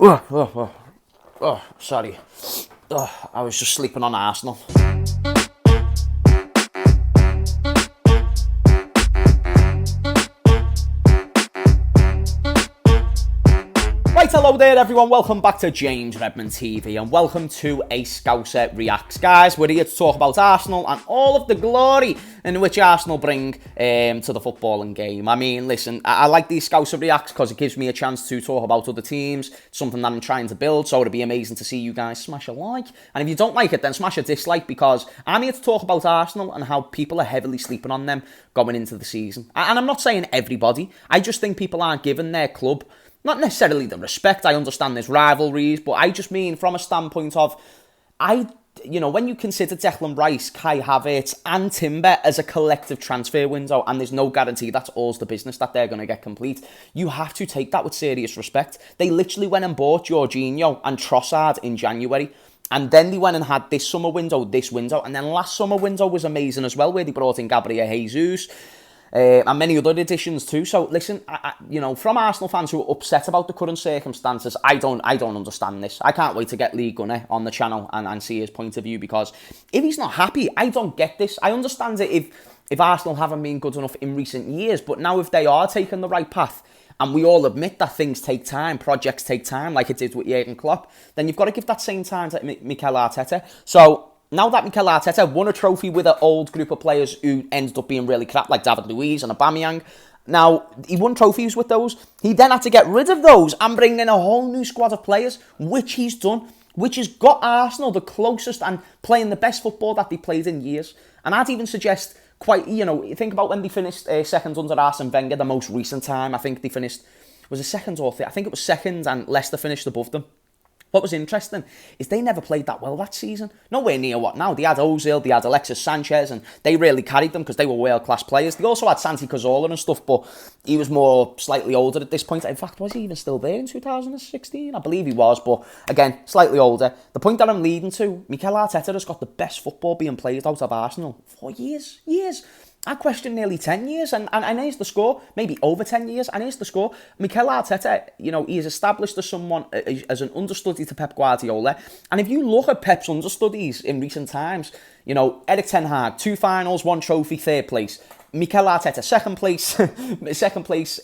Sorry. I was just sleeping on Arsenal. Right, hello there everyone, welcome back to James Redmond TV and welcome to A Scouser Reacts. Guys, we're here to talk about Arsenal and all of the glory in which Arsenal bring to the footballing game. I mean, listen, I like these Scouser Reacts because it gives me a chance to talk about other teams, something that I'm trying to build, so it'd be amazing to see you guys smash a like. And if you don't like it, then smash a dislike, because I'm here to talk about Arsenal and how people are heavily sleeping on them going into the season. And I'm not saying everybody, I just think people aren't giving their club not necessarily the respect. I understand there's rivalries, but I just mean from a standpoint of, when you consider Declan Rice, Kai Havertz and Timber as a collective transfer window, and there's no guarantee that's all's the business that they're going to get complete, you have to take that with serious respect. They literally went and bought Jorginho and Trossard in January, and then they went and had this window, and then last summer window was amazing as well, where they brought in Gabriel Jesus, and many other additions too. So listen, from Arsenal fans who are upset about the current circumstances, I don't understand this. I can't wait to get Lee Gunner on the channel and see his point of view, because if he's not happy, I don't get this. I understand it if Arsenal haven't been good enough in recent years, but now if they are taking the right path, and we all admit that things take time, projects take time, like it did with Jurgen Klopp, then you've got to give that same time to Mikel Arteta. So now that Mikel Arteta won a trophy with an old group of players who ended up being really crap, like David Luiz and Aubameyang, now he won trophies with those. He then had to get rid of those and bring in a whole new squad of players, which he's done, which has got Arsenal the closest and playing the best football that they played in years. And I'd even suggest think about when they finished second under Arsene Wenger, the most recent time. I think they finished, was it second or third? I think it was second, and Leicester finished above them. What was interesting is they never played that well that season. Nowhere near what now. They had Ozil, they had Alexis Sanchez, and they really carried them because they were world-class players. They also had Santi Cazorla and stuff, but he was more slightly older at this point. In fact, was he even still there in 2016? I believe he was, but again, slightly older. The point that I'm leading to, Mikel Arteta has got the best football being played out of Arsenal for years. I question nearly 10 years, and here's the score, maybe over 10 years, and here's the score. Mikel Arteta, he is established as someone, as an understudy to Pep Guardiola, and if you look at Pep's understudies in recent times, Erik ten Hag, 2 finals, 1 trophy, 3rd place. Mikel Arteta, second place,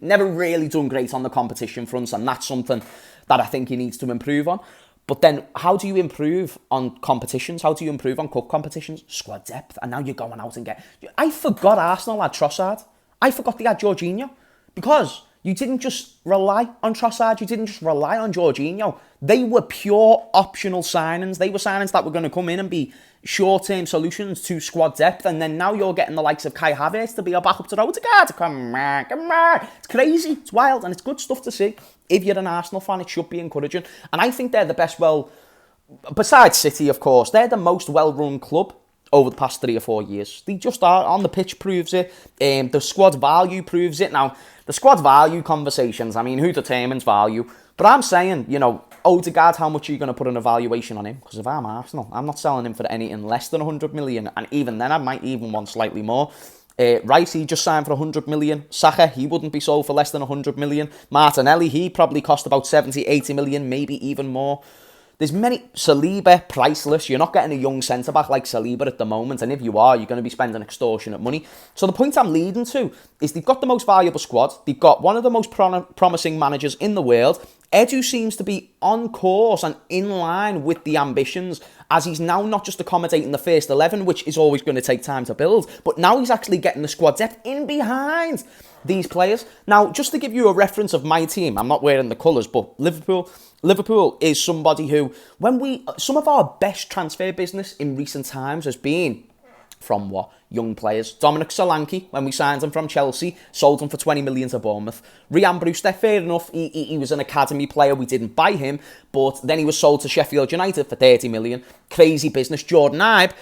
never really done great on the competition fronts, and that's something that I think he needs to improve on. But then, how do you improve on competitions? How do you improve on cup competitions? Squad depth. And now you're going out and I forgot Arsenal had Trossard. I forgot they had Jorginho. Because you didn't just rely on Trossard. You didn't just rely on Jorginho. They were pure optional signings. They were signings that were going to come in and be short-term solutions to squad depth. And then now you're getting the likes of Kai Havertz to be a backup to Odegaard. Come on. It's crazy. It's wild. And it's good stuff to see. If you're an Arsenal fan, it should be encouraging. And I think they're the best, besides City, of course, they're the most well-run club over the past 3 or 4 years. They just are. On the pitch proves it. The squad value proves it. Now, the squad value conversations, I mean, who determines value? But I'm saying, Odegaard, how much are you going to put an evaluation on him? Because if I'm Arsenal, I'm not selling him for anything less than 100 million. And even then, I might even want slightly more. Rice, he just signed for 100 million. Saka, he wouldn't be sold for less than 100 million. Martinelli, he probably cost about 70, 80 million, maybe even more. There's many. Saliba, priceless. You're not getting a young centre-back like Saliba at the moment, and if you are, you're going to be spending extortionate money. So the point I'm leading to is they've got the most valuable squad. They've got one of the most promising managers in the world. Edu seems to be on course and in line with the ambitions, as he's now not just accommodating the first 11, which is always going to take time to build, but now he's actually getting the squad depth in behind these players. Now, just to give you a reference of my team, I'm not wearing the colours, but Liverpool is somebody who, some of our best transfer business in recent times has been from what? Young players. Dominic Solanke, when we signed him from Chelsea, sold him for 20 million to Bournemouth. Ryan Brewster, fair enough, he was an academy player, we didn't buy him, but then he was sold to Sheffield United for 30 million. Crazy business. Jordan Ibe,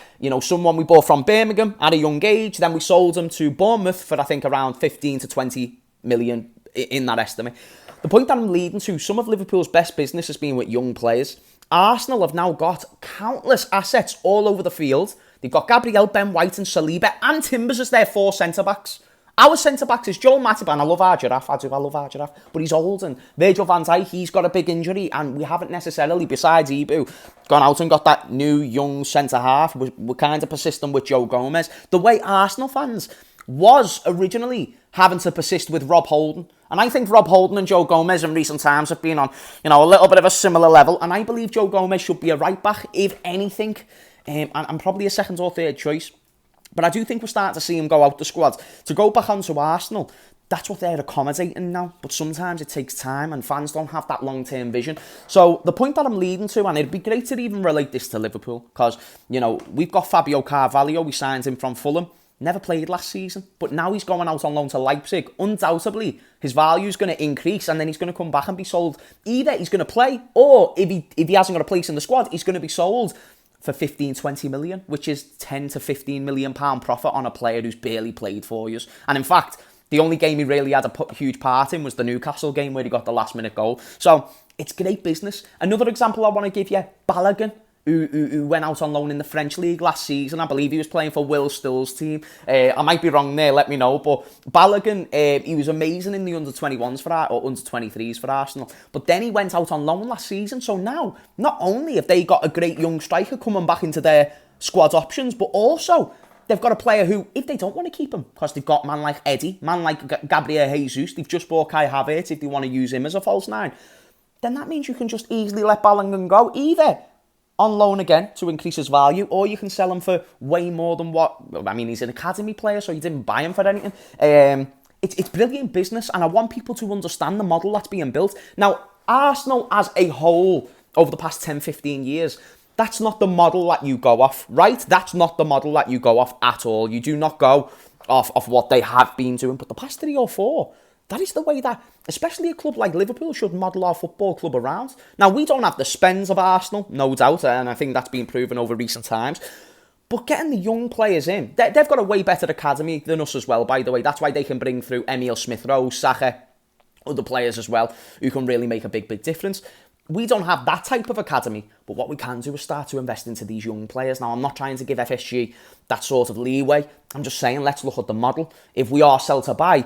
someone we bought from Birmingham at a young age, then we sold him to Bournemouth for, I think, around 15 to 20 million in that estimate. The point that I'm leading to, some of Liverpool's best business has been with young players. Arsenal have now got countless assets all over the field. They've got Gabriel, Ben White and Saliba and Timbers as their 4 centre-backs. Our centre-backs is Joel Matip, and I love our giraffe, I love our giraffe, but he's old, and Virgil van Dijk, he's got a big injury, and we haven't necessarily, besides Ibu, gone out and got that new young centre-half. We're kind of persistent with Joe Gomez. The way Arsenal fans was originally having to persist with Rob Holding. And I think Rob Holding and Joe Gomez in recent times have been on, a little bit of a similar level. And I believe Joe Gomez should be a right-back, if anything, and probably a second or third choice. But I do think we're starting to see him go out the squad. To go back onto Arsenal, that's what they're accommodating now. But sometimes it takes time, and fans don't have that long-term vision. So the point that I'm leading to, and it'd be great to even relate this to Liverpool, because, we've got Fabio Carvalho, we signed him from Fulham. Never played last season, but now he's going out on loan to Leipzig. Undoubtedly, his value is going to increase, and then he's going to come back and be sold. Either he's going to play, or if he hasn't got a place in the squad, he's going to be sold for 15-20 million, which is 10 to 15 million pound profit on a player who's barely played for you. And in fact, the only game he really had a huge part in was the Newcastle game where he got the last minute goal. So it's great business. Another example I want to give you, Balogun, who went out on loan in the French league last season. I believe he was playing for Will Still's team. I might be wrong there, let me know. But Balogun, he was amazing in the under-21s or under-23s for Arsenal. But then he went out on loan last season. So now, not only have they got a great young striker coming back into their squad options, but also they've got a player who, if they don't want to keep him, because they've got man like Eddie, man like Gabriel Jesus, they've just bought Kai Havertz if they want to use him as a false nine, then that means you can just easily let Balogun go. Either on loan again to increase his value, or you can sell him for way more than what... I mean, he's an academy player, so you didn't buy him for anything. It's brilliant business, and I want people to understand the model that's being built. Now, Arsenal as a whole, over the past 10, 15 years, that's not the model that you go off, right? That's not the model that you go off at all. You do not go off what they have been doing, but the past 3 or 4... that is the way that, especially a club like Liverpool, should model our football club around. Now, we don't have the spends of Arsenal, no doubt, and I think that's been proven over recent times. But getting the young players in, they've got a way better academy than us as well, by the way. That's why they can bring through Emile Smith-Rowe, Saka, other players as well, who can really make a big, big difference. We don't have that type of academy, but what we can do is start to invest into these young players. Now, I'm not trying to give FSG that sort of leeway. I'm just saying, let's look at the model. If we are sell to buy,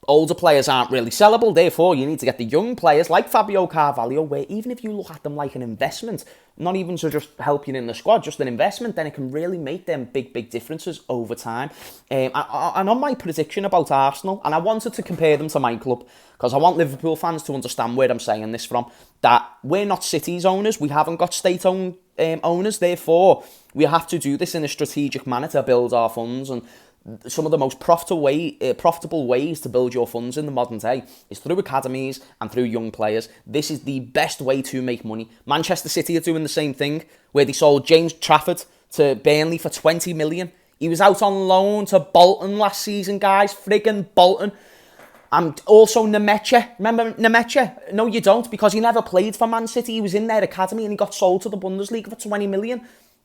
older players aren't really sellable, therefore you need to get the young players like Fabio Carvalho, where even if you look at them like an investment, not even to just help you in the squad, just an investment, then it can really make them big, big differences over time. And on my prediction about Arsenal, and I wanted to compare them to my club, because I want Liverpool fans to understand where I'm saying this from, that we're not City's owners, we haven't got state-owned owners, therefore we have to do this in a strategic manner to build our funds. And some of the most profitable ways to build your funds in the modern day is through academies and through young players. This is the best way to make money. Manchester City are doing the same thing, where they sold James Trafford to Burnley for 20 million. He was out on loan to Bolton last season, guys. Friggin' Bolton. And also Nemecha. Remember Nemecha? No, you don't, because he never played for Man City. He was in their academy and he got sold to the Bundesliga for 20 million.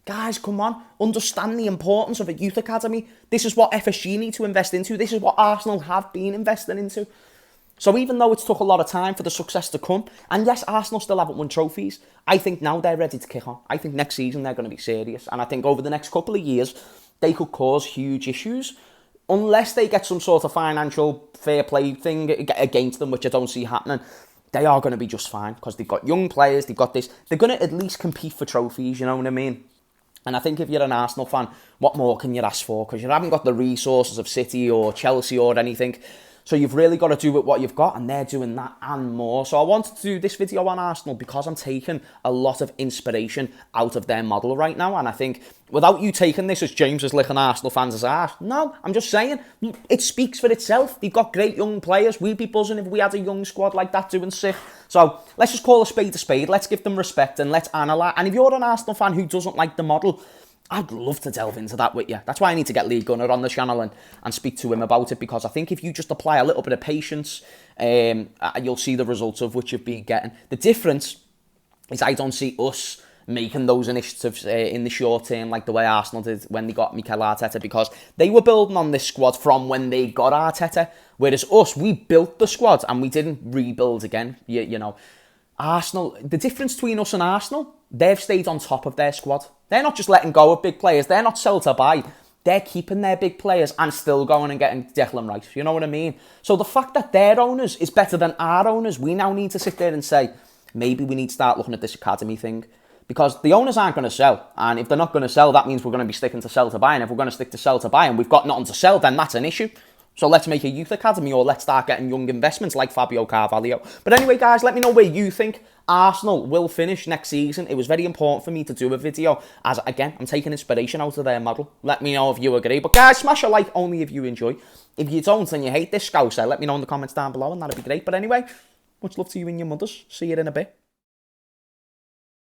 Guys, come on. Understand the importance of a youth academy. This is what FSG need to invest into. This is what Arsenal have been investing into. So even though it's took a lot of time for the success to come, and yes, Arsenal still haven't won trophies, I think now they're ready to kick on. I think next season they're going to be serious. And I think over the next couple of years, they could cause huge issues. Unless they get some sort of financial fair play thing against them, which I don't see happening, they are going to be just fine. Because they've got young players, they've got this. They're going to at least compete for trophies, you know what I mean? And I think if you're an Arsenal fan, what more can you ask for? Because you haven't got the resources of City or Chelsea or anything. So you've really got to do with what you've got, and they're doing that and more. So I wanted to do this video on Arsenal because I'm taking a lot of inspiration out of their model right now. And I think without you taking this as James is licking Arsenal fans' arse, no, I'm just saying, it speaks for itself. They've got great young players. We'd be buzzing if we had a young squad like that doing sick. So let's just call a spade a spade. Let's give them respect and let's analyse. And if you're an Arsenal fan who doesn't like the model, I'd love to delve into that with you. That's why I need to get Lee Gunner on the channel and speak to him about it, because I think if you just apply a little bit of patience, you'll see the results of which you've been getting. The difference is I don't see us making those initiatives in the short term like the way Arsenal did when they got Mikel Arteta, because they were building on this squad from when they got Arteta, whereas us, we built the squad and we didn't rebuild again. You know, Arsenal, the difference between us and Arsenal, they've stayed on top of their squad. They're not just letting go of big players. They're not sell to buy. they're keeping their big players and still going and getting Declan Rice. You know what I mean? So the fact that their owners is better than our owners, we now need to sit there and say, maybe we need to start looking at this academy thing. Because the owners aren't going to sell. And if they're not going to sell, that means we're going to be sticking to sell to buy. And if we're going to stick to sell to buy and we've got nothing to sell, then that's an issue. So let's make a youth academy, or let's start getting young investments like Fabio Carvalho. But anyway, guys, let me know where you think Arsenal will finish next season. It was very important for me to do a video, as, again, I'm taking inspiration out of their model. Let me know if you agree. But guys, smash a like only if you enjoy. If you don't and you hate this scouser, let me know in the comments down below, and that'd be great. But anyway, much love to you and your mothers. See you in a bit.